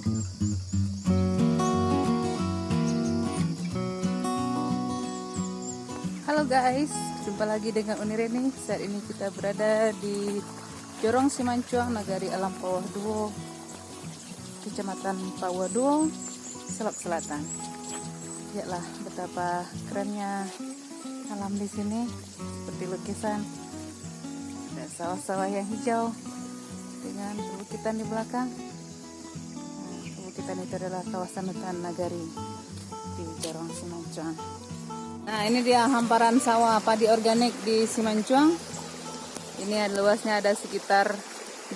Halo guys, jumpa lagi dengan Unireni. Saat ini kita berada di Jorong Simancuang, Nagari Alam Pawah Duo, Kecamatan Pawah Duo, Selok Selatan. Lihatlah betapa kerennya alam di sini, seperti lukisan. Ada sawah-sawah yang hijau dengan perbukitan di belakang. Perbukitan itu adalah kawasan hutan Nagari di Jorong Simancuang. Nah, ini dia hamparan sawah padi organik di Simancuang. Ini luasnya ada sekitar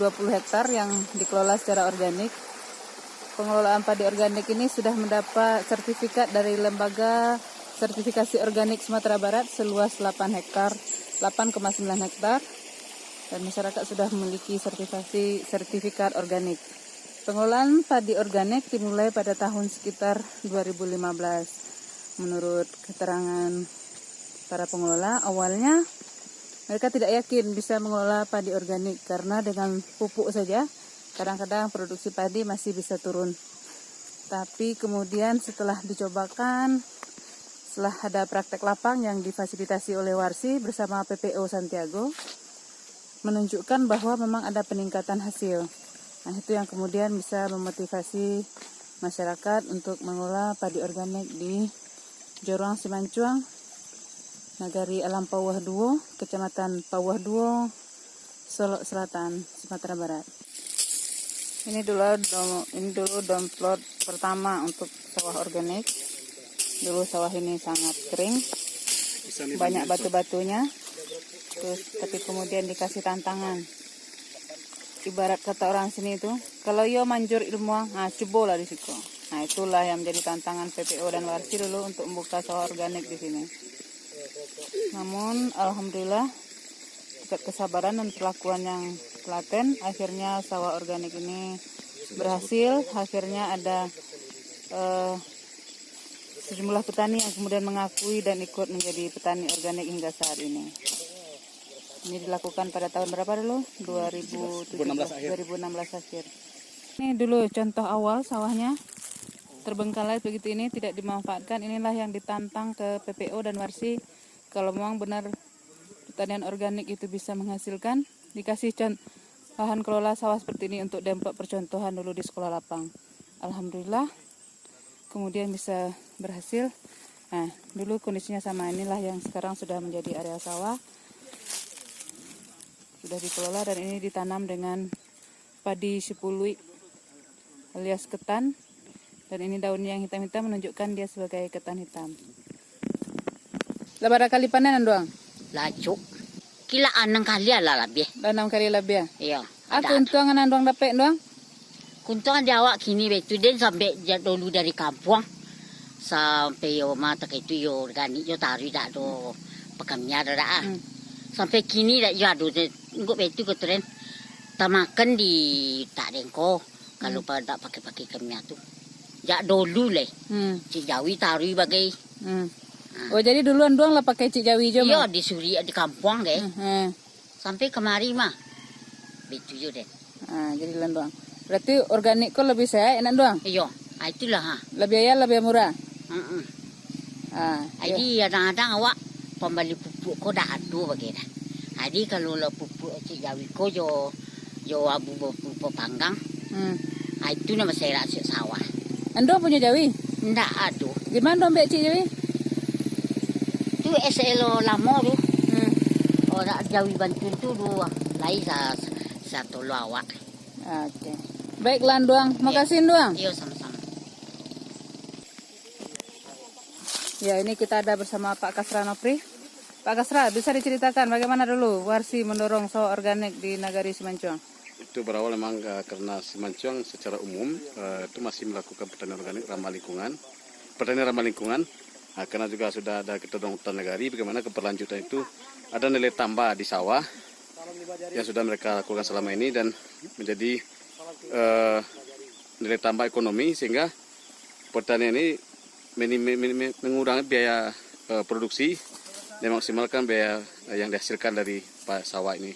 20 hektar yang dikelola secara organik. Pengelolaan padi organik ini sudah mendapat sertifikat dari Lembaga Sertifikasi Organik Sumatera Barat seluas 8 hektar, 8,9 hektar. Dan masyarakat sudah memiliki sertifikat organik. Pengelolaan padi organik dimulai pada tahun sekitar 2015. Menurut keterangan para pengelola, awalnya mereka tidak yakin bisa mengelola padi organik karena dengan pupuk saja kadang-kadang produksi padi masih bisa turun. Tapi kemudian setelah dicobakan, setelah ada praktek lapang yang difasilitasi oleh Warsi bersama PPO Santiago, menunjukkan bahwa memang ada peningkatan hasil. Nah, itu yang kemudian bisa memotivasi masyarakat untuk mengelola padi organik di Jorong Simancuang, Nagari Alam Pawah Duo, Kecamatan Pawah Duo, Selok Selatan, Sumatera Barat. Ini dulu download pertama untuk sawah organik. Dulu sawah ini sangat kering, banyak batu-batunya. Tapi kemudian dikasih tantangan. Ibarat kata orang sini itu, kalau yo manjur ilmu, coba lah di situ. Nah, itulah yang menjadi tantangan PPO dan Warsi dulu untuk membuka sawah organik di sini. Namun, alhamdulillah, berkat kesabaran dan perlakuan yang telaten, akhirnya sawah organik ini berhasil. Akhirnya ada sejumlah petani yang kemudian mengakui dan ikut menjadi petani organik hingga saat ini. Ini dilakukan pada tahun berapa dulu? 2016 akhir. Ini dulu contoh awal sawahnya. Terbengkalai begitu, ini tidak dimanfaatkan. Inilah yang ditantang ke PPO dan Warsi. Kalau memang benar pertanian organik itu bisa menghasilkan, dikasih lahan kelola sawah seperti ini untuk dampak percontohan dulu di sekolah lapang. Alhamdulillah kemudian bisa berhasil. Nah, dulu kondisinya sama, inilah yang sekarang sudah menjadi area sawah, sudah dikelola, dan ini ditanam dengan padi sipului alias ketan. Dan ini daunnya yang hitam-hitam menunjukkan dia sebagai ketan hitam. Lebar kali panen doang? Laju. Kila 6 kali lah lebih. 6 kali lebih Iya. ya? Aku untungan doang dapat doang? Kuntungan Jawa kini betul dan sampai dulu dari kampung sampai yo mata itu yo organik yo taruh dak do pekamnya dah. Sampai kini dak yo ado engko betul ketren tamakan di tak dengko kalau pada pakai kemia tuh. Jak dulu leh. Cik Jawi taruh bagai. Oh, jadi duluan doang lah pakai Cik Jawi je Iya, mah? di Suri di kampung ke. Sampai kemari mah. Betul je deh. Jadi duluan doang. Berarti organik kok lebih sehat enak doang? Iya, itulah ha. Lebih ayah, lebih murah? Jadi kadang-kadang awak pembeli pupuk kau dah ada begitu. Jadi kalau lo pupuk Cik Jawi kau jo abu pupuk panggang. Itu nama saya rasa sawah. Ando punya Jawi? Ndak ada. Gimana dong Mbak Cik Jawi? Tu SLO lama tu. Orang Jawi Bantul tu dua. Lain satu awak. Oke. Baiklah doang. Makasih doang. Iya sama-sama. Ya, ini kita ada bersama Pak Kasra Nopri. Pak Kasra, bisa diceritakan bagaimana dulu Warsi mendorong sawah organik di Nagari Simancuang? Itu berawal memang karena Simancuang secara umum itu masih melakukan pertanian organik ramah lingkungan. Pertanian ramah lingkungan, karena juga sudah ada ketentuan hutan nagari, bagaimana keberlanjutan itu ada nilai tambah di sawah yang sudah mereka lakukan selama ini dan menjadi nilai tambah ekonomi sehingga pertanian ini mengurangi biaya produksi dan maksimalkan biaya yang dihasilkan dari sawah ini.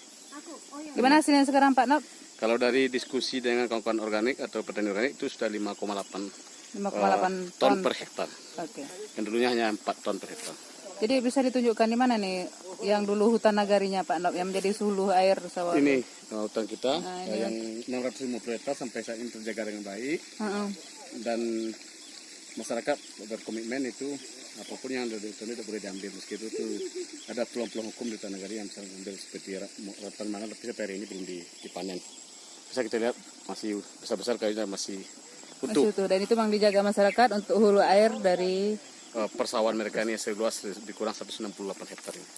Gimana hasilnya sekarang Pak Nop? Kalau dari diskusi dengan kawan-kawan organik atau petani organik itu sudah 5,8 5,8 ton per hektar. Oke. Yang dulunya hanya 4 ton per hektar. Jadi bisa ditunjukkan di mana nih yang dulu hutan nagarinya Pak Nop yang menjadi hulu air sawah? Ini hutan kita ini yang 650 hektar sampai saat ini terjaga dengan baik. Heeh. Dan masyarakat berkomitmen itu apapun yang ada di hutan itu boleh diambil meskipun itu ada peluang-peluang hukum di hutan negara yang bisa mengambil seperti ratan mana tapi sampai hari ini belum dipanen. Bisa kita lihat masih besar-besar kayaknya masih Masih utuh. utuh. Dan itu memang dijaga masyarakat untuk hulu air dari. Persawahan mereka ini seluas lebih kurang 168 hektar ini.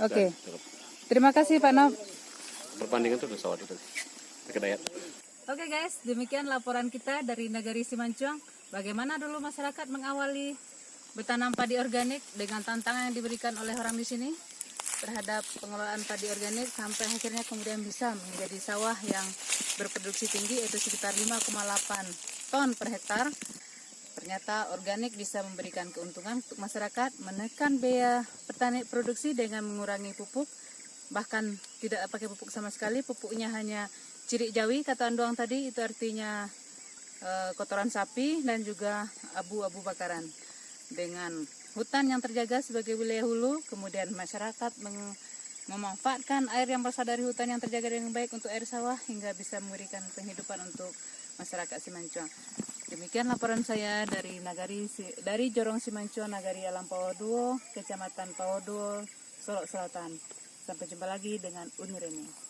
Oke. Dan Terima kasih Pak Nop. perbandingan itu udah sawah itu. Kedayat. Oke guys, demikian laporan kita dari Nagari Simancuang. Bagaimana dulu masyarakat mengawali bertanam padi organik dengan tantangan yang diberikan oleh orang di sini terhadap pengelolaan padi organik sampai akhirnya kemudian bisa menjadi sawah yang berproduksi tinggi yaitu sekitar 5,8 ton per hektar. Ternyata organik bisa memberikan keuntungan untuk masyarakat, menekan biaya petani produksi dengan mengurangi pupuk, bahkan tidak pakai pupuk sama sekali, pupuknya hanya cirik jawi kata Andoang tadi, itu artinya kotoran sapi dan juga abu-abu bakaran. Dengan hutan yang terjaga sebagai wilayah hulu, kemudian masyarakat memanfaatkan air yang berasal dari hutan yang terjaga dengan baik untuk air sawah hingga bisa memberikan penghidupan untuk masyarakat Simancuang. Demikian laporan saya dari Jorong Simancuang, Nagari Alam Pawoduo, Kecamatan Pawoduo, Solok Selatan. Sampai jumpa lagi dengan Unireni.